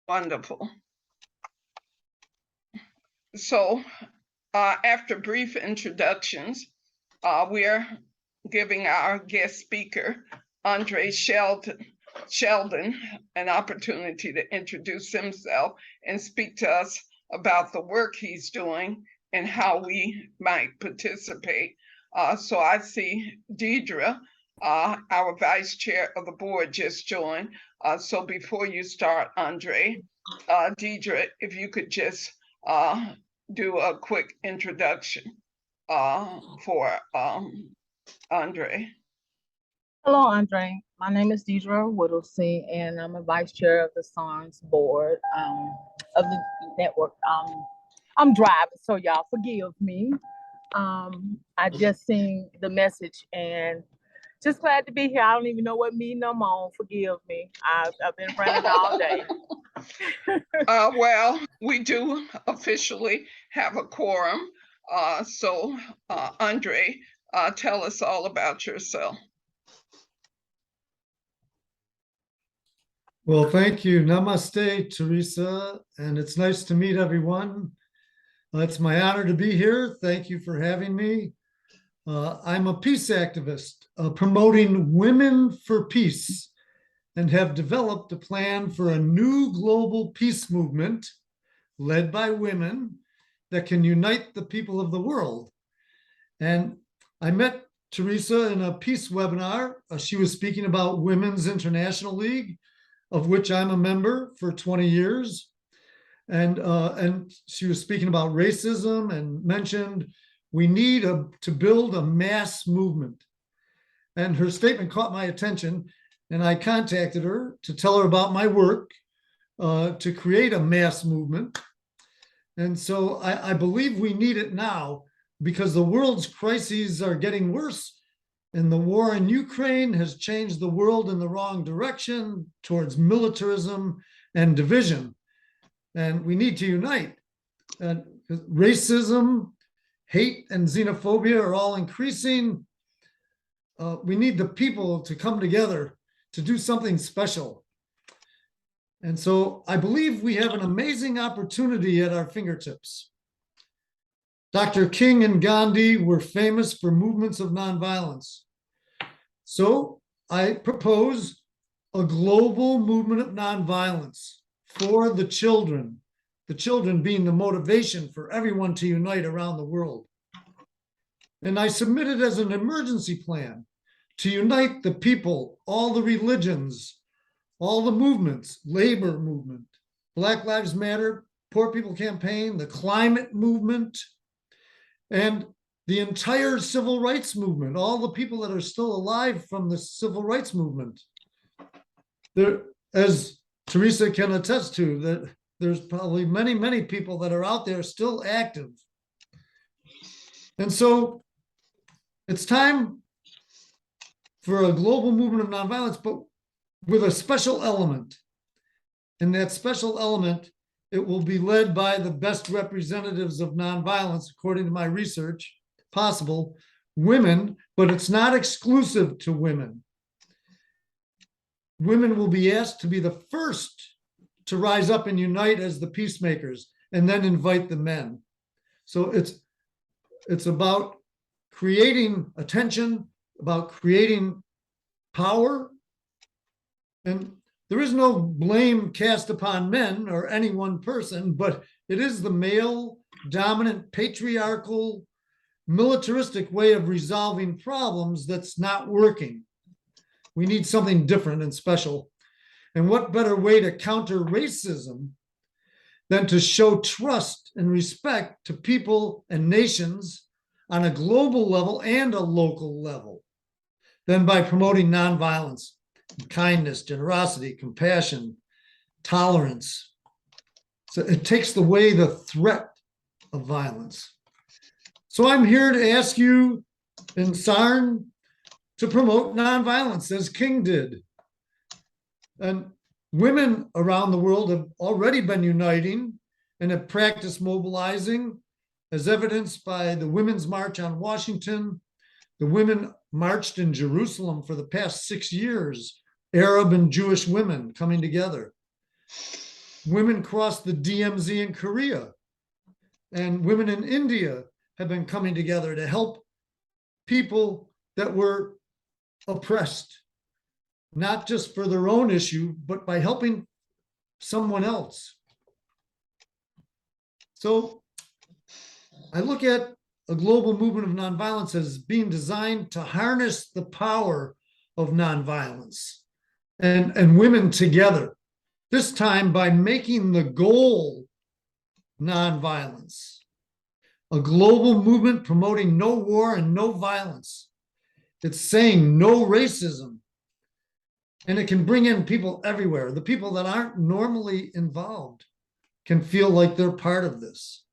Wonderful. So after brief introductions, we're giving our guest speaker, Andre Sheldon, an opportunity to introduce himself and speak to us about the work he's doing and how we might participate. So I see Deidre, our vice chair of the board, just joined. So before you start, Andre, Deidre, if you could just do a quick introduction for Andre. Hello, Andre. My name is Deidre Whittlesey, and I'm a vice chair of the SARN's board of the network. I'm driving, so y'all forgive me. I just seen the message and just glad to be here. I don't even know what meeting I'm on. Forgive me. I've been running all day. Well, we do officially have a quorum. So, Andre, tell us all about yourself. Well, thank you. Namaste, Teresa, and it's nice to meet everyone. It's my honor to be here. Thank you for having me. I'm a peace activist promoting women for peace and have developed a plan for a new global peace movement led by women that can unite the people of the world. And I met Teresa in a peace webinar. She was speaking about Women's International League, of which I'm a member for 20 years. And she was speaking about racism and mentioned we need to build a mass movement. And her statement caught my attention, and I contacted her to tell her about my work to create a mass movement. And so I believe we need it now because the world's crises are getting worse. And the war in Ukraine has changed the world in the wrong direction towards militarism and division. And we need to unite. And racism, hate, and xenophobia are all increasing. We need the people to come together to do something special. And so I believe we have an amazing opportunity at our fingertips. Dr. King and Gandhi were famous for movements of nonviolence. So I propose a global movement of nonviolence for the children being the motivation for everyone to unite around the world. And I submitted as an emergency plan to unite the people, all the religions, all the movements, labor movement, Black Lives Matter, Poor People Campaign, the climate movement, and the entire civil rights movement, all the people that are still alive from the civil rights movement. There, as Teresa can attest to, that there's probably many, many people that are out there still active. And so it's time for a global movement of nonviolence, but with a special element. And that special element, it will be led by the best representatives of nonviolence, according to my research, possible, women, but it's not exclusive to women. Women will be asked to be the first to rise up and unite as the peacemakers, and then invite the men. So it's about creating attention, about creating power, and there is no blame cast upon men or any one person, but it is the male dominant patriarchal militaristic way of resolving problems that's not working. We need something different and special. And what better way to counter racism than to show trust and respect to people and nations on a global level and a local level than by promoting nonviolence, kindness, generosity, compassion, tolerance. So it takes away the threat of violence. So I'm here to ask you in SARN to promote nonviolence as King did. And women around the world have already been uniting and have practiced mobilizing, as evidenced by the Women's March on Washington. The women marched in Jerusalem for the past 6 years, Arab and Jewish women coming together. women crossed the DMZ in Korea, and women in India have been coming together to help people that were oppressed, not just for their own issue, but by helping someone else. So I look at a global movement of nonviolence as being designed to harness the power of nonviolence and women together, this time by making the goal nonviolence, a global movement promoting no war and no violence. It's saying no racism, and it can bring in people everywhere. The people that aren't normally involved can feel like they're part of this.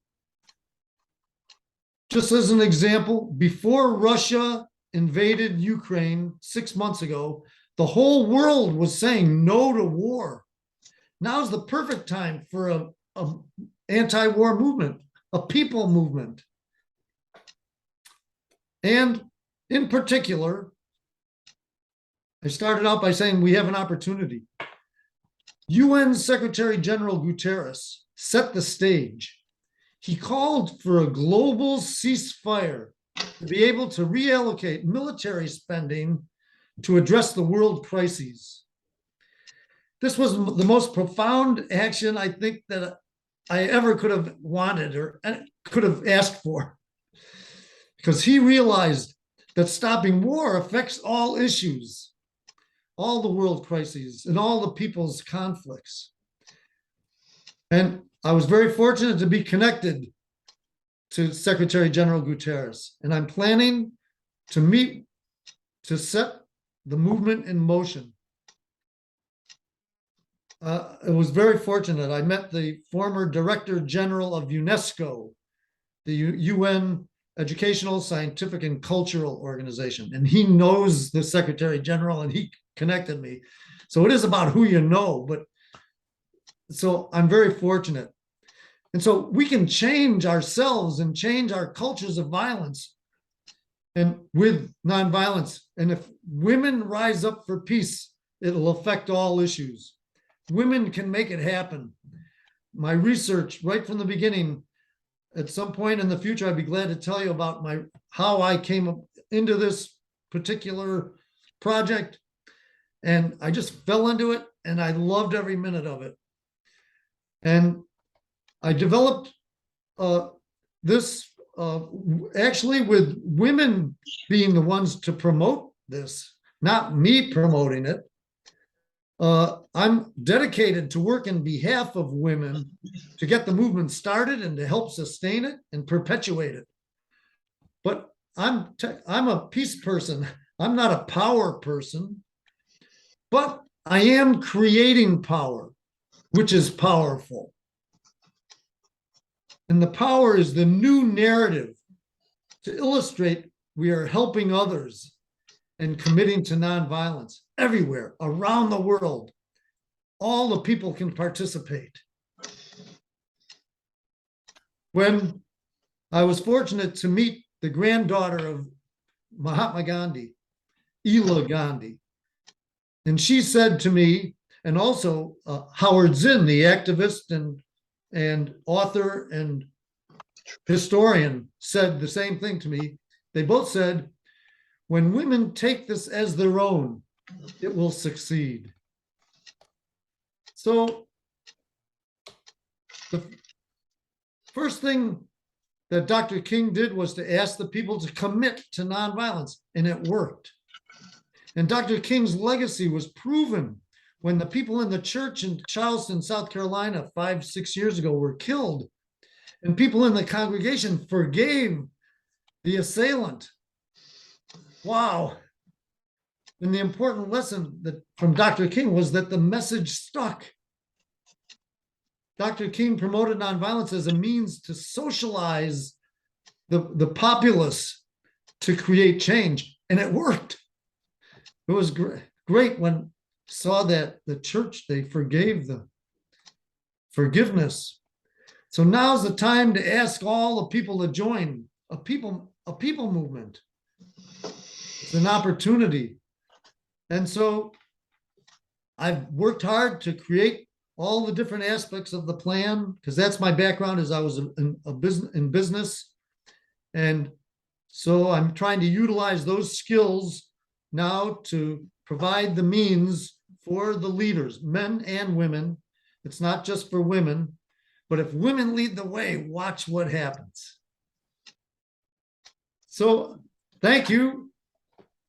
Just as an example, before Russia invaded Ukraine 6 months ago, the whole world was saying no to war. Now's the perfect time for a anti-war movement, a people movement. And in particular, I started out by saying we have an opportunity. UN Secretary General Guterres set the stage. He called for a global ceasefire to be able to reallocate military spending to address the world crises. This was the most profound action I think that I ever could have wanted or could have asked for, because he realized that stopping war affects all issues, all the world crises, and all the people's conflicts. And I was very fortunate to be connected to Secretary General Guterres, and I'm planning to meet to set the movement in motion. It was very fortunate. I met the former Director General of UNESCO, the UN Educational, Scientific, and Cultural Organization, and he knows the Secretary General, and he connected me. So it is about who you know, but so I'm very fortunate. And so we can change ourselves and change our cultures of violence and with nonviolence. And if women rise up for peace, it'll affect all issues. Women can make it happen. My research right from the beginning, at some point in the future, I'd be glad to tell you about how I came into this particular project. And I just fell into it, and I loved every minute of it. And I developed this actually with women being the ones to promote this, not me promoting it. I'm dedicated to work in behalf of women to get the movement started and to help sustain it and perpetuate it. But I'm a peace person. I'm not a power person, but I am creating power, which is powerful. And the power is the new narrative to illustrate we are helping others and committing to nonviolence everywhere around the world. All the people can participate. When I was fortunate to meet the granddaughter of Mahatma Gandhi, Ela Gandhi, and she said to me, and also Howard Zinn, the activist and author and historian, said the same thing to me. They both said, when women take this as their own, it will succeed. So the first thing that Dr. King did was to ask the people to commit to nonviolence, and it worked. And Dr. King's legacy was proven when the people in the church in Charleston, South Carolina, 5-6 years ago were killed, and people in the congregation forgave the assailant. Wow. And the important lesson from Dr. King was that the message stuck. Dr. King promoted nonviolence as a means to socialize the populace to create change, and it worked. It was great when saw that the church, they forgave the forgiveness. So now's the time to ask all the people to join a people movement. It's an opportunity. And so I've worked hard to create all the different aspects of the plan, because that's my background, is I was in business. And so I'm trying to utilize those skills now to provide the means for the leaders, men and women. It's not just for women, but if women lead the way, watch what happens. So thank you.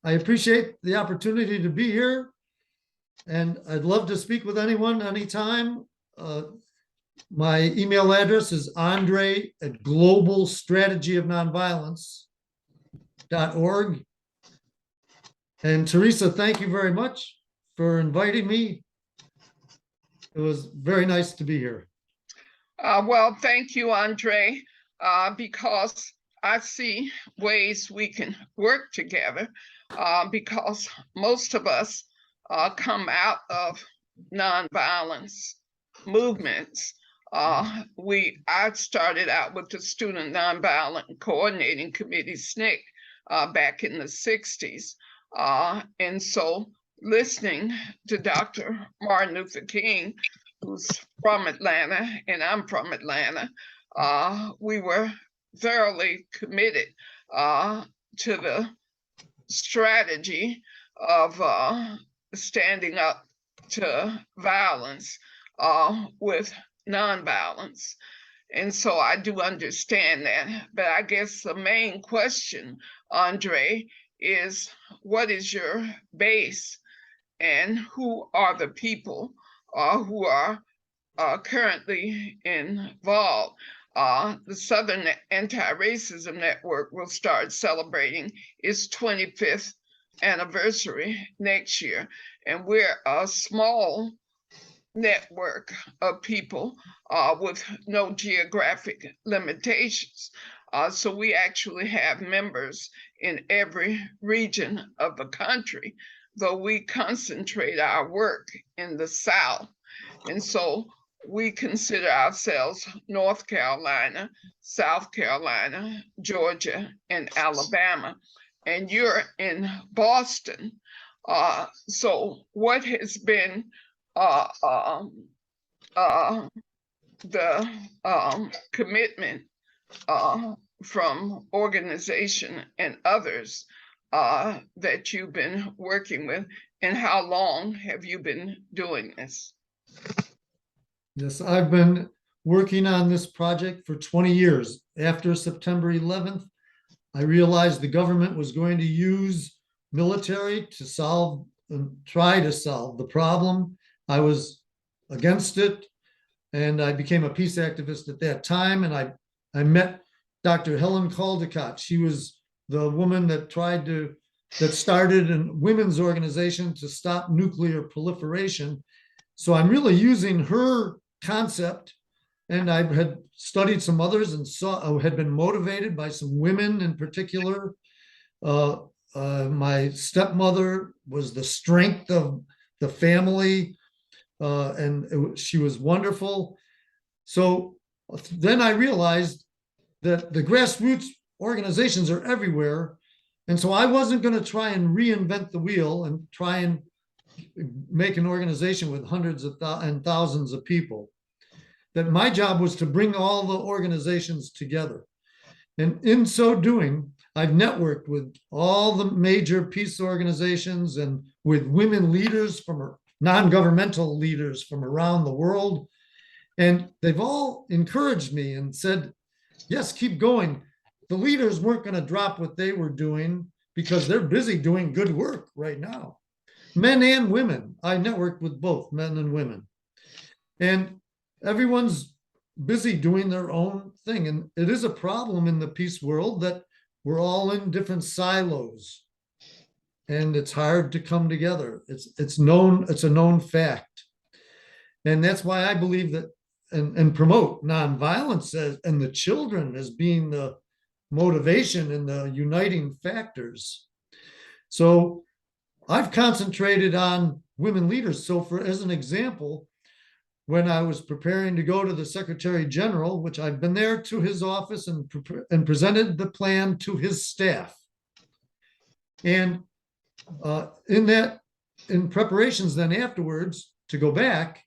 I appreciate the opportunity to be here. And I'd love to speak with anyone anytime. My email address is andre@globalstrategyofnonviolence.org. And Teresa, thank you very much for inviting me. It was very nice to be here. Well, thank you, Andre, because I see ways we can work together, because most of us come out of nonviolence movements. I started out with the Student Nonviolent Coordinating Committee, SNCC, back in the 60s. And so listening to Dr. Martin Luther King, who's from Atlanta, and I'm from Atlanta, we were thoroughly committed to the strategy of standing up to violence with nonviolence. And so I do understand that. But I guess the main question, Andre, is what is your base and who are the people who are currently involved? The Southern Anti-Racism Network will start celebrating its 25th anniversary next year. And we're a small network of people with no geographic limitations. So we actually have members in every region of the country, though we concentrate our work in the South. And so we consider ourselves North Carolina, South Carolina, Georgia, and Alabama. And you're in Boston. So what has been the commitment from organization and others that you've been working with, and how long have you been doing this? Yes, I've been working on this project for 20 years. After September 11th, I realized the government was going to use military to solve and try to solve the problem. I was against it, and I became a peace activist at that time. And I met Dr. Helen Caldicott. She was the woman that started a women's organization to stop nuclear proliferation. So I'm really using her concept, and I had studied some others and had been motivated by some women in particular. My stepmother was the strength of the family, and she was wonderful. So then I realized that the grassroots organizations are everywhere. And so I wasn't going to try and reinvent the wheel and try and make an organization with hundreds of and thousands of people. That my job was to bring all the organizations together. And in so doing, I've networked with all the major peace organizations and with women leaders non-governmental leaders from around the world. And they've all encouraged me and said, yes, keep going. The leaders weren't going to drop what they were doing because they're busy doing good work right now. Men and women. I networked with both men and women. And everyone's busy doing their own thing. And it is a problem in the peace world that we're all in different silos. And it's hard to come together. It's a known fact. And that's why I believe that and promote nonviolence and the children as being the motivation and the uniting factors. So I've concentrated on women leaders. So as an example, when I was preparing to go to the Secretary General, which I've been there to his office and presented the plan to his staff. And in preparations then afterwards to go back,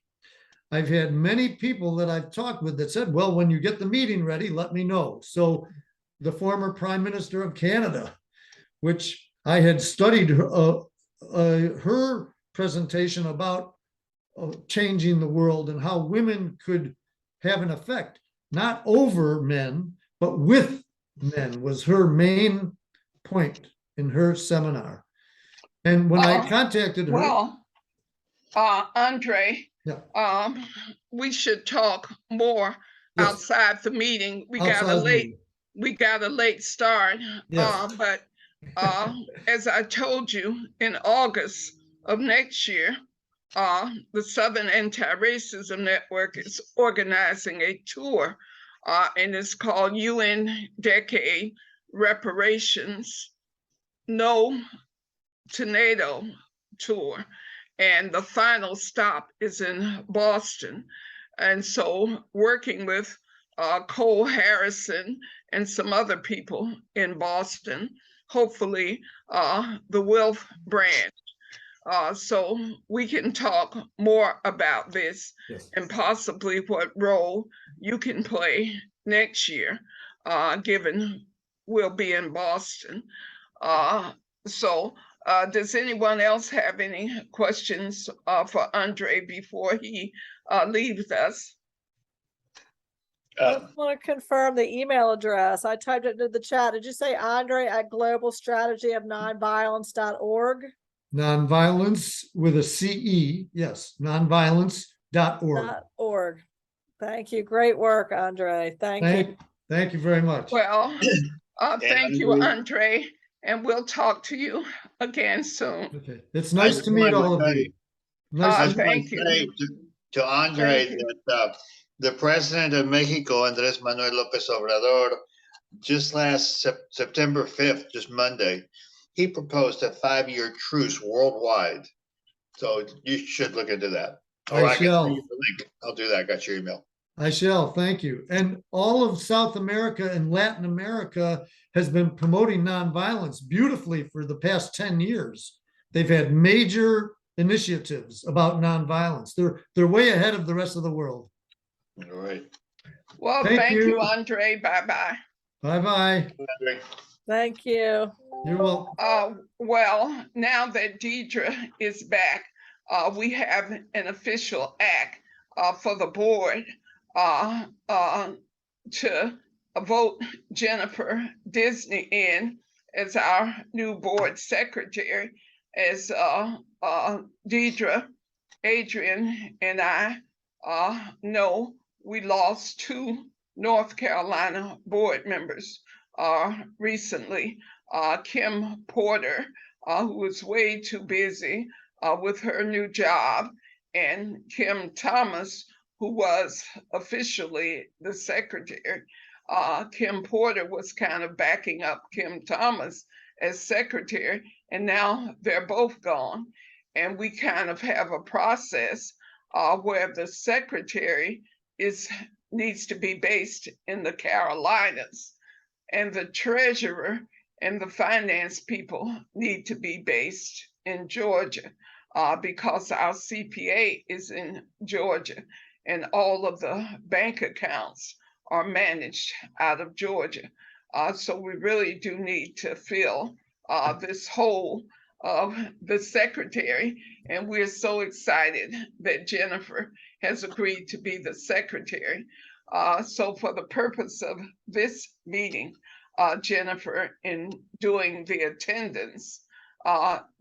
I've had many people that I've talked with that said, well, when you get the meeting ready, let me know. So the former Prime Minister of Canada, which I had studied her presentation about changing the world and how women could have an effect, not over men, but with men, was her main point in her seminar. And when I contacted her, Well, Andre, yeah, we should talk more yes, outside the meeting. We got a outside late, meeting. we got a late start. Yes. But as I told you, in August of next year, the Southern Anti-Racism Network is organizing a tour, and it's called UN Decade Reparations No Tornado Tour. And the final stop is in Boston. And so, working with Cole Harrison and some other people in Boston, hopefully the Wilf brand. So we can talk more about this, Yes. and possibly what role you can play next year, given we'll be in Boston. So does anyone else have any questions for Andre before he leaves us? I just want to confirm the email address. I typed it into the chat. Did you say Andre at globalstrategyofnonviolence.org? Nonviolence with a CE, yes, nonviolence.org. .org. Thank you. Great work, Andre. Thank you. Thank you very much. Well, thank you, Andre. Andre, and we'll talk to you again soon. Okay, it's nice to meet all of you. Nice I to just want Thank to you. say to Andre Thank you. that the president of Mexico, Andrés Manuel López Obrador, just last September 5th, just Monday, he proposed a 5-year truce worldwide. So you should look into that. Or I can shall. send you the link. I'll do that. I got your email. I shall, thank you. And all of South America and Latin America has been promoting nonviolence beautifully for the past 10 years. They've had major initiatives about nonviolence. They're way ahead of the rest of the world. All right. Well, Thank thank you, you. Andre. Bye-bye. Bye-bye. Andre. Thank you. You're welcome. Well, now that Deidre is back, we have an official act for the board to vote Jennifer Disney in as our new board secretary. As Deidre, Adrian, and I know, we lost 2 North Carolina board members recently. Kim Porter, who was way too busy with her new job, and Kim Thomas, who was officially the secretary. Kim Porter was kind of backing up Kim Thomas as secretary, and now they're both gone. And we kind of have a process where the secretary needs to be based in the Carolinas, and the treasurer and the finance people need to be based in Georgia, because our CPA is in Georgia, and all of the bank accounts are managed out of Georgia. So we really do need to fill this hole of the secretary, and we're so excited that Jennifer has agreed to be the secretary. So for the purpose of this meeting, Jennifer, in doing the attendance,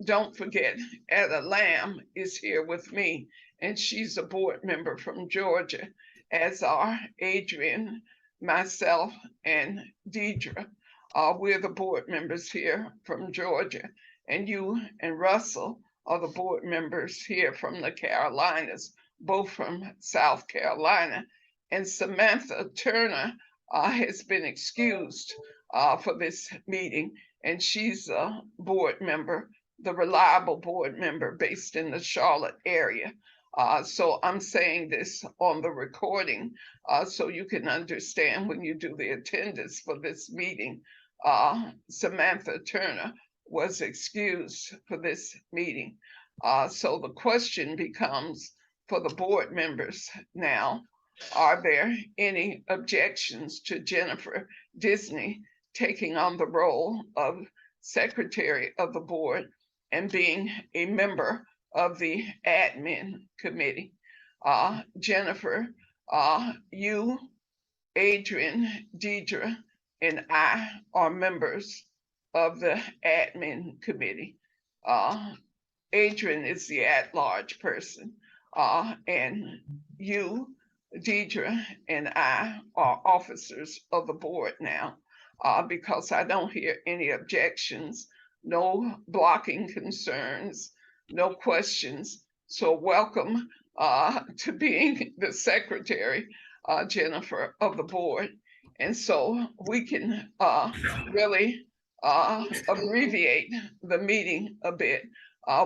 don't forget, Etta Lamb is here with me, and she's a board member from Georgia, as are Adrian, myself, and Deidre. We're the board members here from Georgia, and you and Russell are the board members here from the Carolinas, both from South Carolina. And Samantha Turner has been excused for this meeting, and she's a board member, the reliable board member based in the Charlotte area. So I'm saying this on the recording so you can understand when you do the attendance for this meeting. Samantha Turner was excused for this meeting. So the question becomes, for the board members now. Are there any objections to Jennifer Disney taking on the role of secretary of the board and being a member of the admin committee? Jennifer, you, Adrian, Deidre, and I are members of the admin committee. Adrian is the at-large person, and you, Deidre, and I are officers of the board now, because I don't hear any objections, no blocking concerns, no questions. So welcome to being the secretary, Jennifer, of the board. And so we can really abbreviate the meeting a bit.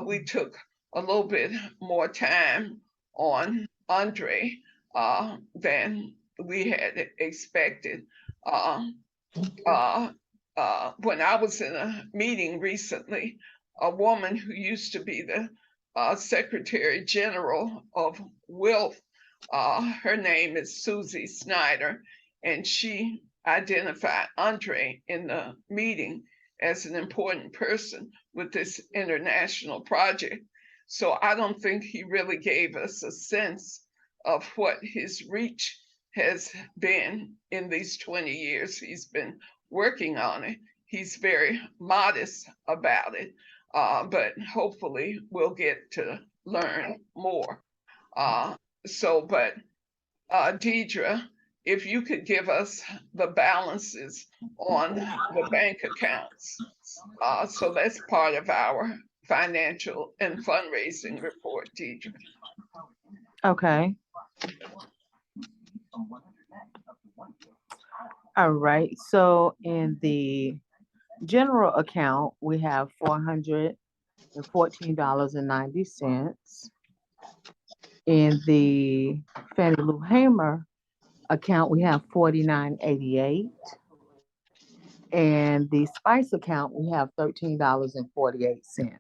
We took a little bit more time on Andre than we had expected. When I was in a meeting recently, a woman who used to be the Secretary General of WILF, her name is Susie Snyder, and she identified Andre in the meeting as an important person with this international project. So I don't think he really gave us a sense of what his reach has been in these 20 years he's been working on it. He's very modest about it, but hopefully we'll get to learn more. Deidre, if you could give us the balances on the bank accounts. So that's part of our financial and fundraising report, Deidre. Okay. All right. So in the general account, we have $414.90. In the Fannie Lou Hamer account, we have $49.88. And the Spice account, we have $13.48.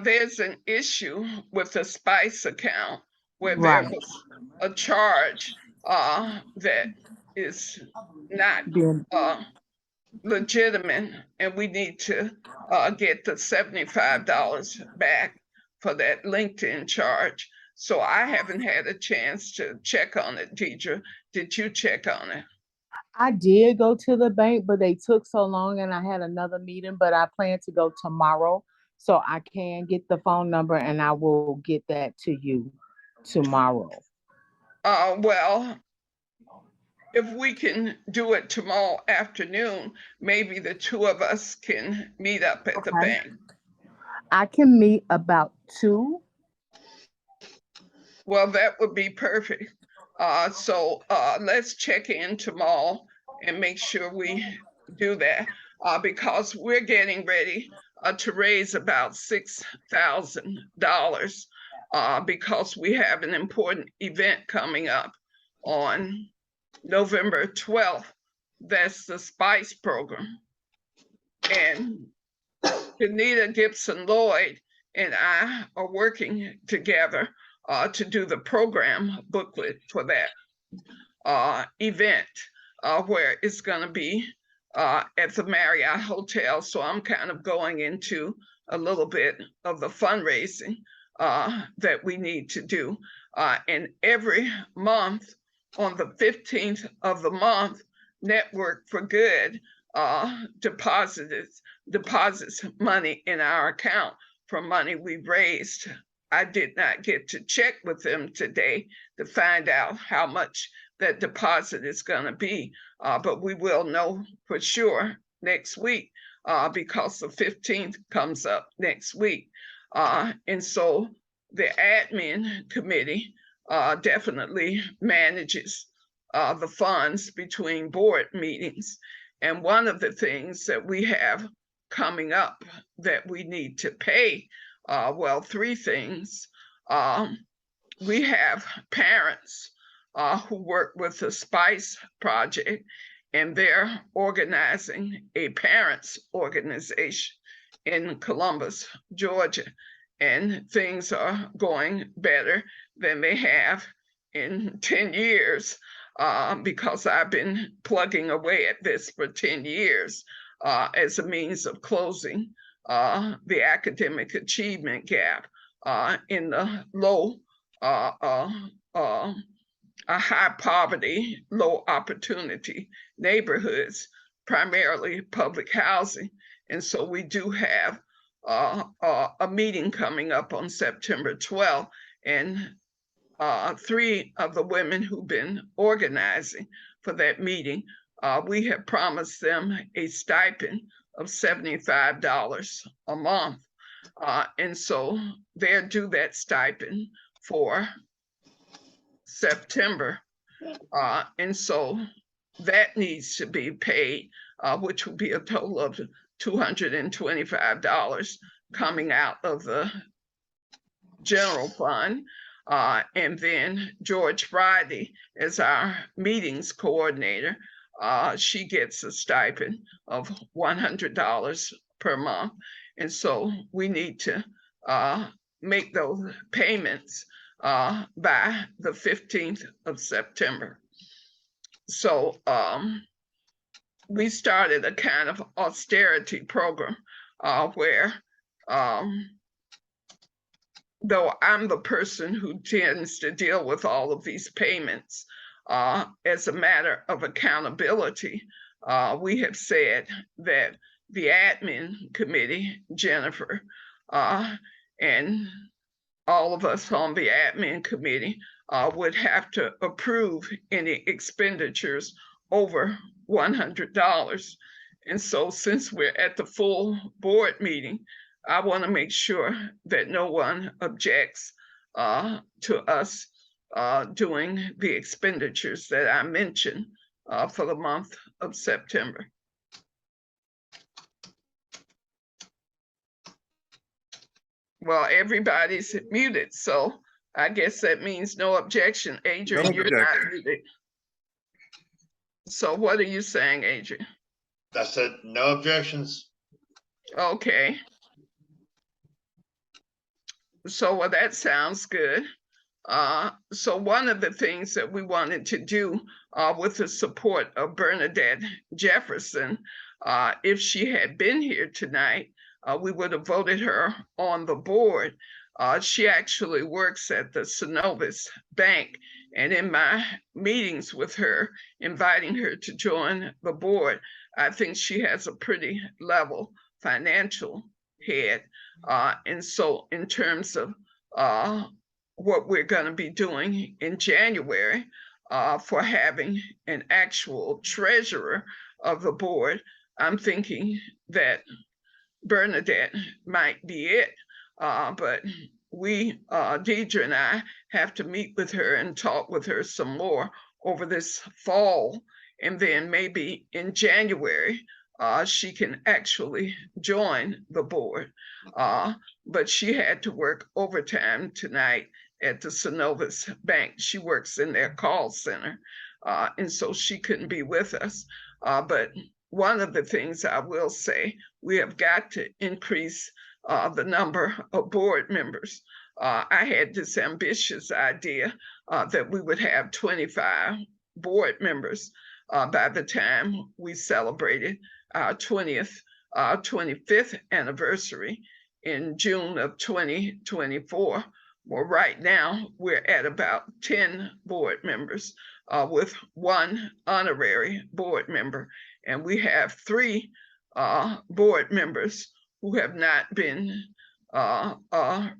There's an issue with the Spice account where Right. there was a charge that is not legitimate, and we need to get the $75 back for that LinkedIn charge. So I haven't had a chance to check on it. Deidre, did you check on it? I did go to the bank, but they took so long and I had another meeting, but I plan to go tomorrow. So I can get the phone number and I will get that to you tomorrow. If we can do it tomorrow afternoon, maybe the two of us can meet up at the bank. I can meet about 2. Well, that would be perfect. So let's check in tomorrow and make sure we do that, because we're getting ready to raise about $6,000 because we have an important event coming up on November 12th. That's the SPICE program. And Janita Gibson Lloyd and I are working together to do the program booklet for that event, where it's going to be at the Marriott Hotel. So I'm kind of going into a little bit of the fundraising that we need to do. And every month on the 15th of the month, Network for Good deposits money in our account from money we raised. I did not get to check with them today to find out how much that deposit is going to be, but we will know for sure next week because the 15th comes up next week. And so the admin committee definitely manages the funds between board meetings. And one of the things that we have coming up that we need to pay, 3 things. We have parents who work with the SPICE project, and they're organizing a parents organization. in Columbus, Georgia, and things are going better than they have in 10 years because I've been plugging away at this for 10 years as a means of closing the academic achievement gap in the low, high poverty, low opportunity neighborhoods, primarily public housing. And so we do have a meeting coming up on September 12th, and 3 of the women who've been organizing for that meeting, we have promised them a stipend of $75 a month. And so they're due that stipend for September. And so that needs to be paid, which would be a total of $225 coming out of the general fund. And then George Friday is our meetings coordinator. She gets a stipend of $100 per month. And so we need to make those payments by the 15th of September. So we started a kind of austerity program where though I'm the person who tends to deal with all of these payments, as a matter of accountability, we have said that the admin committee, Jennifer, and all of us on the admin committee would have to approve any expenditures over $100. And so since we're at the full board meeting, I want to make sure that no one objects to us doing the expenditures that I mentioned for the month of September. Well, everybody's muted, so I guess that means no objection. Adrian, you're not muted. So what are you saying, Adrian? I said no objections. Okay. So, well, that sounds good. So one of the things that we wanted to do with the support of Bernadette Jefferson, if she had been here tonight, we would have voted her on the board. She actually works at the Synovus Bank, and in my meetings with her, inviting her to join the board, I think she has a pretty level financial head. And so in terms of what we're going to be doing in January for having an actual treasurer of the board, I'm thinking that Bernadette might be it, but we, Deidre and I, have to meet with her and talk with her some more over this fall, and then maybe in January, she can actually join the board. But she had to work overtime tonight at the Synovus Bank. She works in their call center, and so she couldn't be with us. But one of the things I will say, we have got to increase the number of board members. I had this ambitious idea that we would have 25 board members by the time we celebrated our 25th anniversary in June of 2024. Well, right now we're at about 10 board members with 1 honorary board member, and we have 3 board members who have not been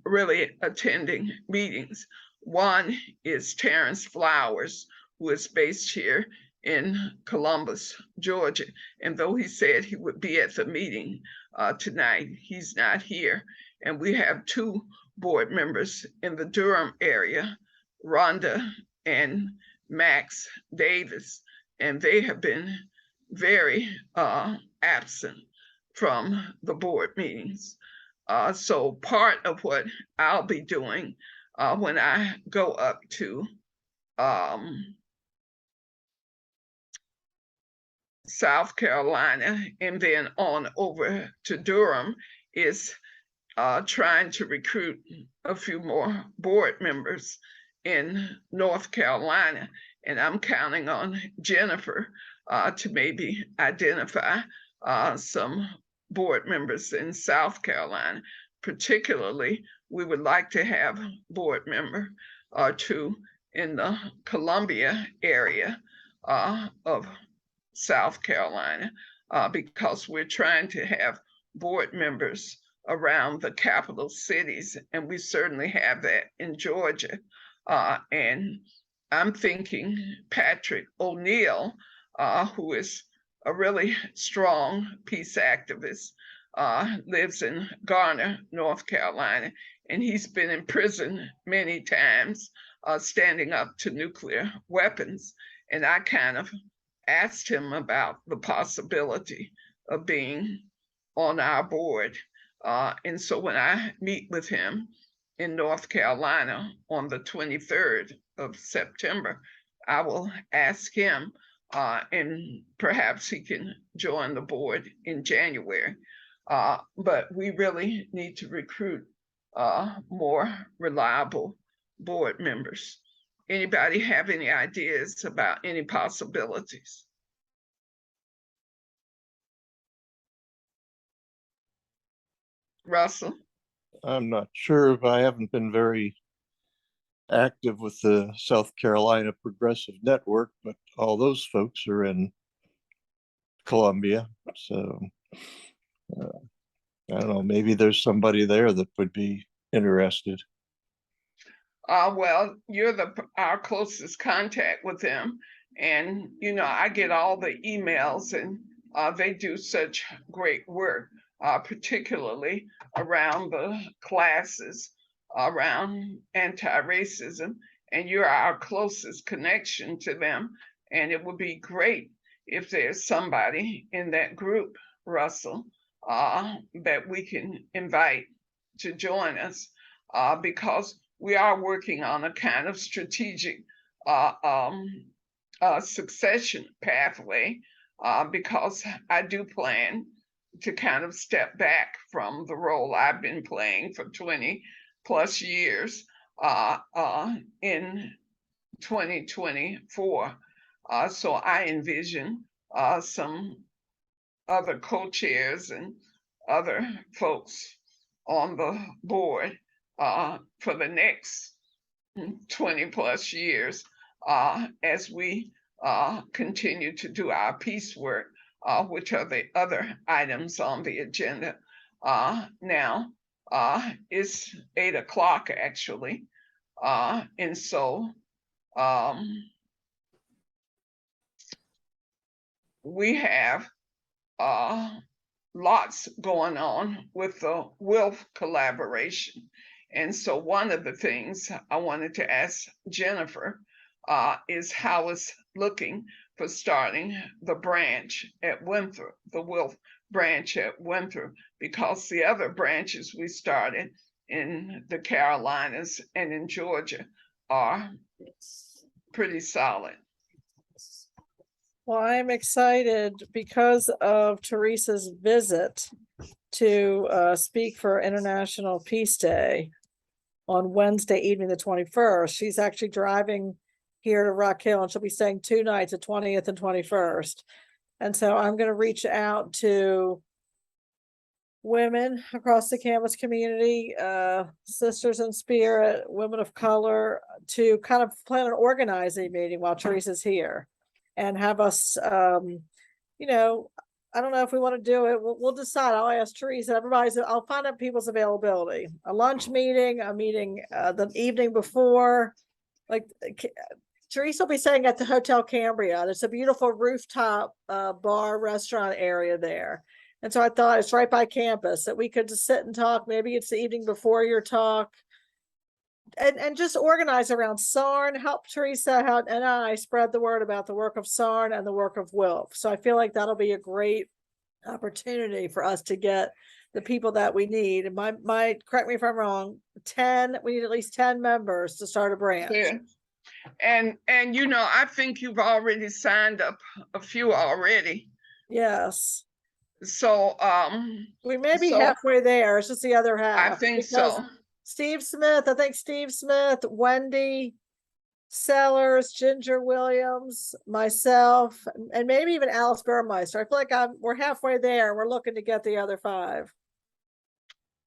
really attending meetings. One is Terrence Flowers, who is based here in Columbus, Georgia. And though he said he would be at the meeting tonight, he's not here. And we have 2 board members in the Durham area, Rhonda and Max Davis, and they have been very absent from the board meetings. So part of what I'll be doing when I go up to South Carolina and then on over to Durham is trying to recruit a few more board members in North Carolina. And I'm counting on Jennifer to maybe identify some board members in South Carolina. Particularly, we would like to have a board member or two in the Columbia area of South Carolina, because we're trying to have board members around the capital cities, and we certainly have that in Georgia. And I'm thinking Patrick O'Neill, who is a really strong peace activist, lives in Garner, North Carolina, and he's been in prison many times, standing up to nuclear weapons. And I kind of asked him about the possibility of being on our board. And so when I meet with him in North Carolina on the 23rd of September, I will ask him, and perhaps he can join the board in January. But we really need to recruit more reliable board members. Anybody have any ideas about any possibilities? Russell? I'm not sure if I haven't been very active with the South Carolina Progressive Network, but all those folks are in Columbia. So I don't know, maybe there's somebody there that would be interested. Well, you're our closest contact with them. And, you know, I get all the emails, and they do such great work, particularly around the classes, around anti-racism. And you're our closest connection to them. And it would be great if there's somebody in that group, Russell, that we can invite to join us, because we are working on a kind of strategic succession pathway, because I do plan to kind of step back from the role I've been playing for 20 plus years in 2024. So I envision some other co-chairs and other folks on the board for the next 20 plus years, as we continue to do our peace work, which are the other items on the agenda. Now, it's 8 o'clock actually, and so we have lots going on with the WILF collaboration. And so one of the things I wanted to ask Jennifer is how it's looking for starting the branch at Winthrop, the WILF branch at Winthrop, because the other branches we started in the Carolinas and in Georgia are pretty solid. Well, I'm excited because of Teresa's visit to speak for International Peace Day on Wednesday evening, the 21st. She's actually driving here to Rock Hill, and she'll be staying 2 nights, the 20th and 21st. And so I'm going to reach out to women across the campus community, sisters in spirit, women of color, to kind of plan an organizing meeting while Teresa's here, and have us, you know, I don't know if we want to do it. We'll decide. I'll ask Teresa. I'll find out people's availability. A lunch meeting, a meeting the evening before. Like Teresa will be staying at the Hotel Cambria. There's a beautiful rooftop bar restaurant area there. And so I thought it's right by campus that we could just sit and talk. Maybe it's the evening before your talk. And just organize around SARN, help Teresa and I spread the word about the work of SARN and the work of WILF. So I feel like that'll be a great opportunity for us to get the people that we need. And my correct me if I'm wrong, we need at least 10 members to start a branch. Yeah. And you know, I think you've already signed up a few already. Yes. So, We may be So- halfway there. It's just the other I half. think because so. Steve Smith, I think Steve Smith, Wendy Sellers, Ginger Williams, myself, and maybe even Alice Burmeister. I feel like we're halfway there. We're looking to get the other 5.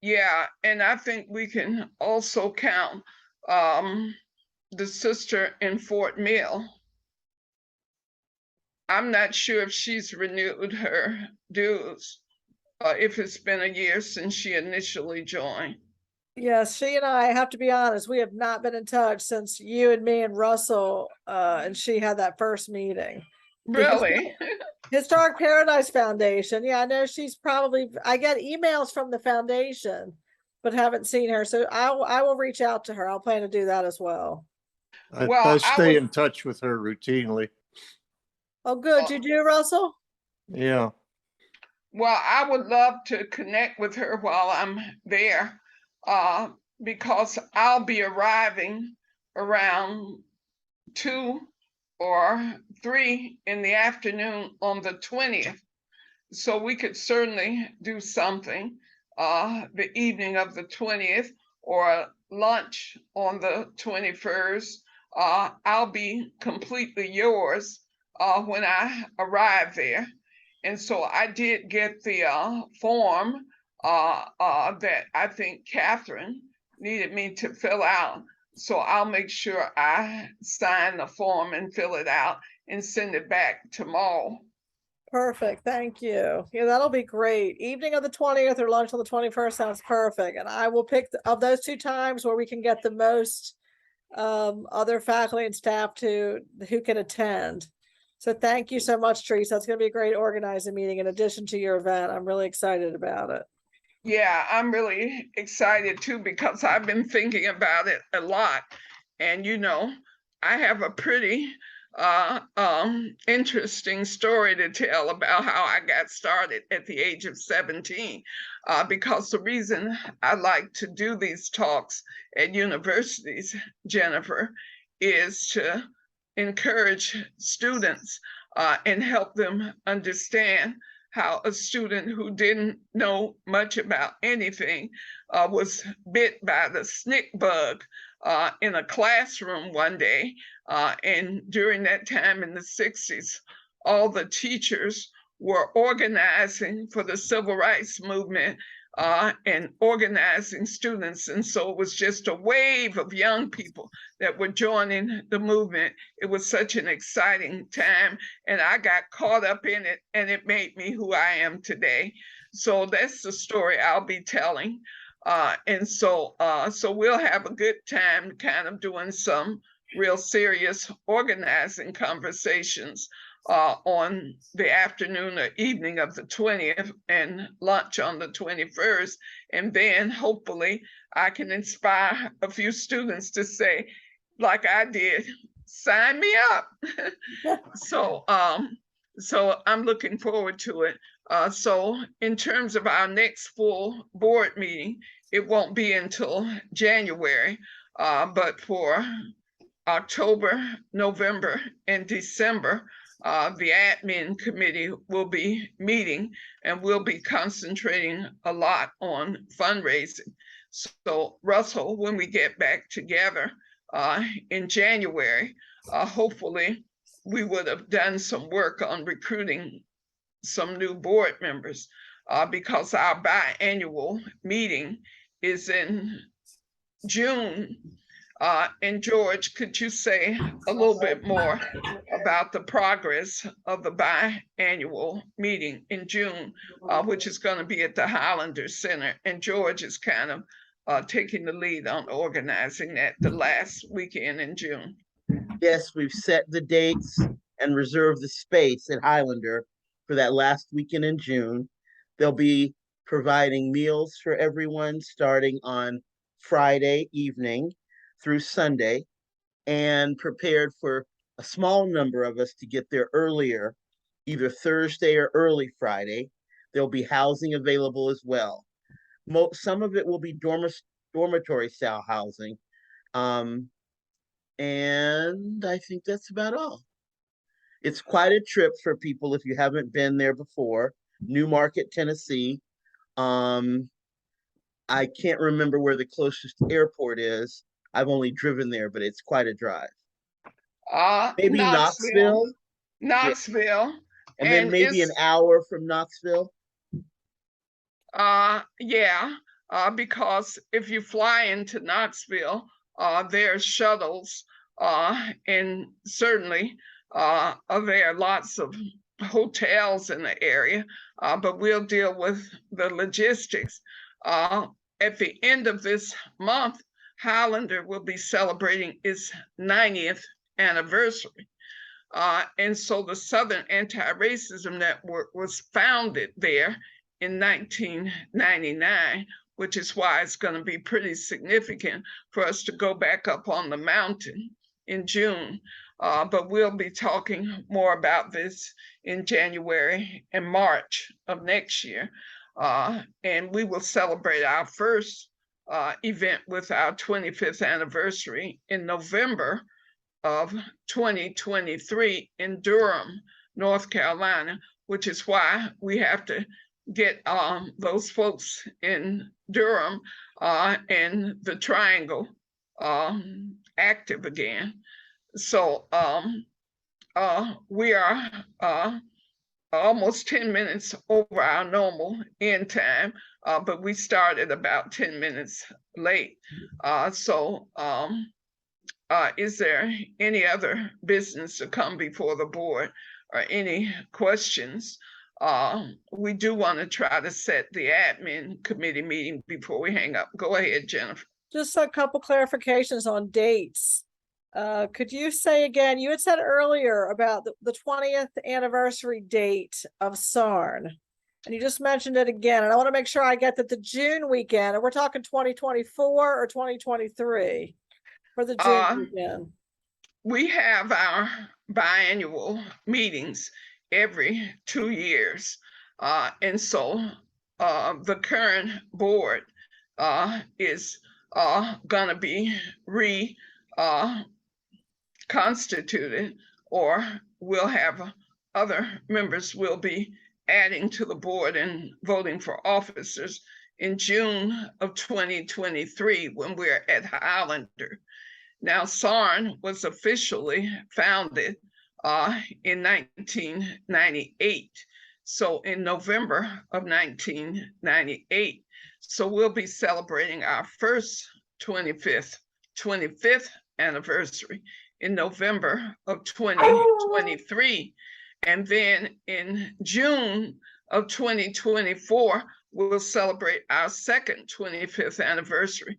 Yeah, and I think we can also count the sister in Fort Mill. I'm not sure if she's renewed her dues, if it's been a year since she initially joined. Yes, she and I have to be honest, we have not been in touch since you and me and Russell and she had that first meeting. Really? Historic Paradise Foundation. Yeah, I know she's probably, I get emails from the foundation, but haven't seen her. So I will reach out to her. I'll plan to do that as well. Well, I I stay would- in touch with her routinely. Oh, good. You do, Russell? Yeah. Well, I would love to connect with her while I'm there, because I'll be arriving around 2 or 3 in the afternoon on the 20th. So we could certainly do something the evening of the 20th or lunch on the 21st. I'll be completely yours when I arrive there. And so I did get the form that I think Catherine needed me to fill out. So I'll make sure I sign the form and fill it out and send it back tomorrow. Perfect. Thank you. Yeah, that'll be great. Evening of the 20th or lunch on the 21st sounds perfect. And I will pick of those 2 times where we can get the most other faculty and staff who can attend. So thank you so much, Teresa. That's going to be a great organizing meeting in addition to your event. I'm really excited about it. Yeah, I'm really excited too because I've been thinking about it a lot. And I have a pretty interesting story to tell about how I got started at the age of 17. Because the reason I like to do these talks at universities, Jennifer, is to encourage students and help them understand how a student who didn't know much about anything was bit by the SNCC bug in a classroom one day. And during that time in the 60s, all the teachers were organizing for the civil rights movement and organizing students. And so it was just a wave of young people that were joining the movement. It was such an exciting time, and I got caught up in it, and it made me who I am today. So that's the story I'll be telling. And so we'll have a good time kind of doing some real serious organizing conversations on the afternoon or evening of the 20th and lunch on the 21st. And then hopefully I can inspire a few students to say, like I did, sign me up. So I'm looking forward to it. So in terms of our next full board meeting, it won't be until January, but for October, November, and December, the admin committee will be meeting and we'll be concentrating a lot on fundraising. So Russell, when we get back together in January, hopefully we would have done some work on recruiting some new board members because our biannual meeting is in June. And George, could you say a little bit more about the progress of the biannual meeting in June, which is going to be at the Highlander Center? And George is kind of taking the lead on organizing that the last weekend in June. Yes, we've set the dates and reserved the space at Highlander for that last weekend in June. They'll be providing meals for everyone starting on Friday evening through Sunday, and prepared for a small number of us to get there earlier, either Thursday or early Friday. There'll be housing available as well. Some of it will be dormitory style housing. And I think that's about all. It's quite a trip for people if you haven't been there before. New Market, Tennessee. I can't remember where the closest airport is. I've only driven there, but it's quite a drive. Maybe Knoxville, Knoxville. Yeah. Knoxville, And then and maybe an it's hour from Knoxville. yeah, because if you fly into Knoxville, there's shuttles, and certainly there are lots of hotels in the area, but we'll deal with the logistics. At the end of this month, Highlander will be celebrating its 90th anniversary. And so the Southern Anti-Racism Network was founded there in 1999, which is why it's going to be pretty significant for us to go back up on the mountain in June. But we'll be talking more about this in January and March of next year. And we will celebrate our first event with our 25th anniversary in November of 2023 in Durham, North Carolina, which is why we have to get those folks in Durham and the Triangle active again. So we are almost 10 minutes over our normal end time, but we started about 10 minutes late. Is there any other business to come before the board or any questions? We do want to try to set the admin committee meeting before we hang up. Go ahead, Jennifer. Just a couple clarifications on dates. Could you say again, you had said earlier about the 20th anniversary date of SARN, and you just mentioned it again, and I want to make sure I get that the June weekend, and we're talking 2024 or 2023 for the June weekend? We have our biannual meetings every 2 years. And so the current board is going to be reconstituted, or we'll have other members will be adding to the board and voting for officers in June of 2023 when we're at Highlander. Now, SARN was officially founded in 1998. So in November of 1998. So we'll be celebrating our first 25th anniversary in November of 2023. And then in June of 2024, we'll celebrate our second 25th anniversary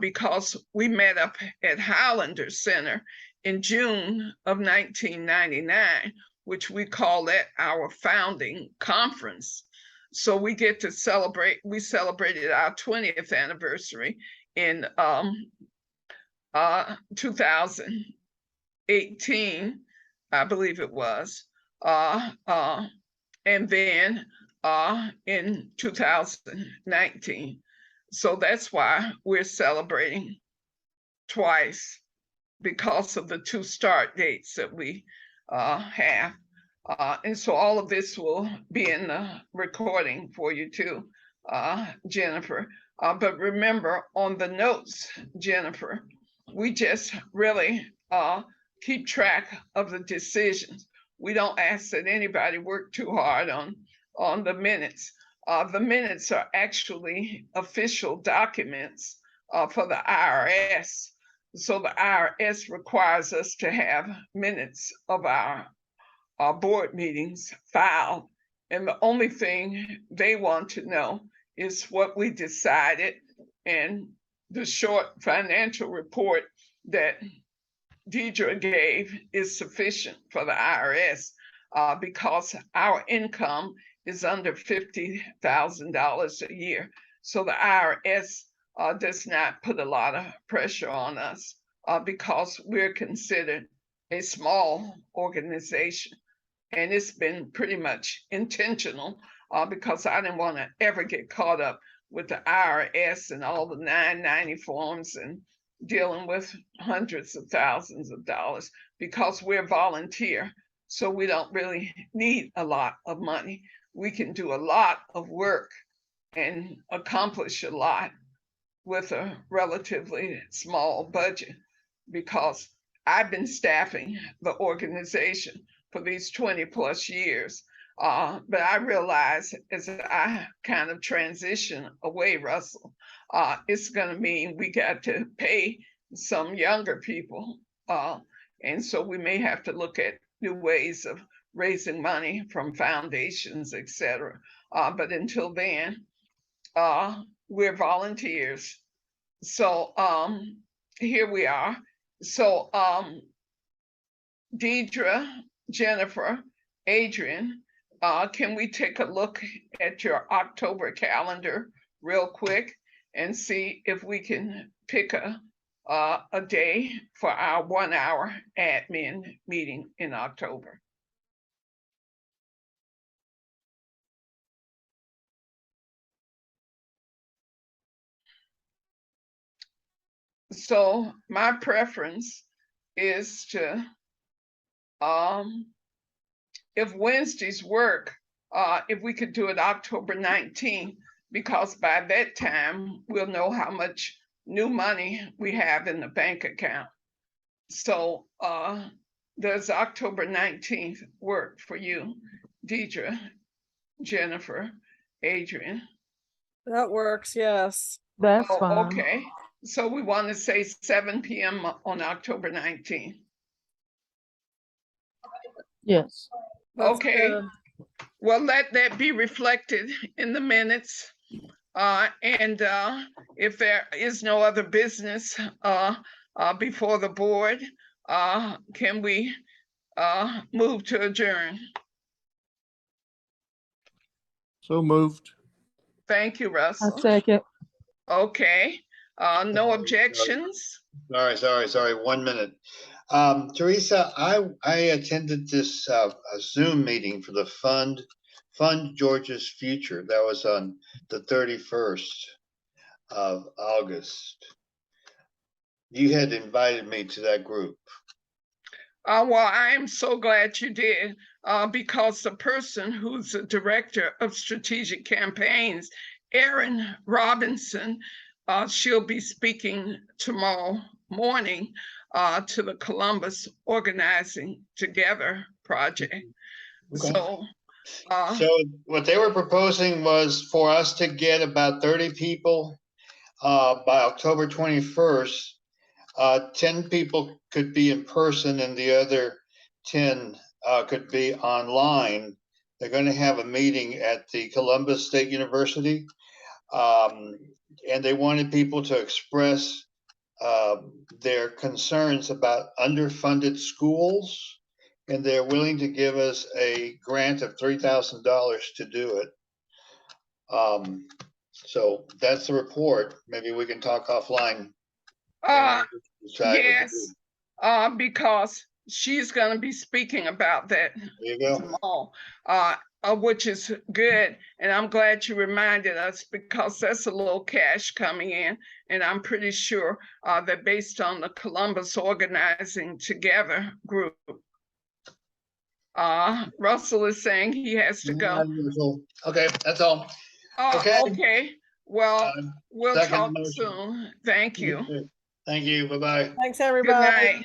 because we met up at Highlander Center in June of 1999, which we call that our founding conference. So we get to celebrate, we celebrated our 20th anniversary in 2018, I believe it was. And then in 2019. So that's why we're celebrating twice, because of the two start dates that we have. And so all of this will be in the recording for you too, Jennifer. But remember, on the notes, Jennifer, we just really keep track of the decisions. We don't ask that anybody work too hard on the minutes. The minutes are actually official documents for the IRS. So the IRS requires us to have minutes of our board meetings filed. And the only thing they want to know is what we decided, and the short financial report that Deidre gave is sufficient for the IRS because our income is under $50,000 a year. So the IRS does not put a lot of pressure on us because we're considered a small organization. And it's been pretty much intentional because I didn't want to ever get caught up with the IRS and all the 990 forms and dealing with hundreds of thousands of dollars, because we're volunteer. So we don't really need a lot of money. we can do a lot of work and accomplish a lot with a relatively small budget, because I've been staffing the organization for these 20 plus years. But I realize as I kind of transition away, Russell, it's going to mean we got to pay some younger people. And so we may have to look at new ways of raising money from foundations, et cetera. But until then, we're volunteers. So here we are. So Deidre, Jennifer, Adrian, can we take a look at your October calendar real quick and see if we can pick a day for our 1 hour admin meeting in October? So my preference is to, if Wednesdays work, if we could do it October 19th, because by that time we'll know how much new money we have in the bank account. So does October 19th work for you, Deidre, Jennifer, Adrian? That works, yes. That's Oh, fine. okay. So we want to say 7 p.m. on October 19th. Yes. That's Okay. good. Well, let that be reflected in the minutes. And if there is no other business before the board, can we move to adjourn? So moved. Thank you, I Russell. second. Okay. No objections? Sorry, 1 minute. Teresa, I attended this Zoom meeting for the Fund Georgia's Future. That was on the 31st of August. You had invited me to that group. Well, I am so glad you did, because the person who's the director of strategic campaigns, Erin Robinson, she'll be speaking tomorrow morning to the Columbus Organizing Together project. Okay. So, What they were proposing was for us to get about 30 people by October 21st. 10 people could be in person and the other 10 could be online. They're going to have a meeting at the Columbus State University, and they wanted people to express their concerns about underfunded schools, and they're willing to give us a grant of $3,000 to do it. So that's the report. Maybe we can talk offline. yes, because she's going to be speaking about that There you go. tomorrow, which is good. And I'm glad you reminded us, because that's a little cash coming in. And I'm pretty sure that based on the Columbus Organizing Together group, Russell is saying he has to go. Okay, that's all. Okay. Well, we'll second talk motion. soon. Thank you. Thank you. Bye-bye. Thanks, Good everybody. night.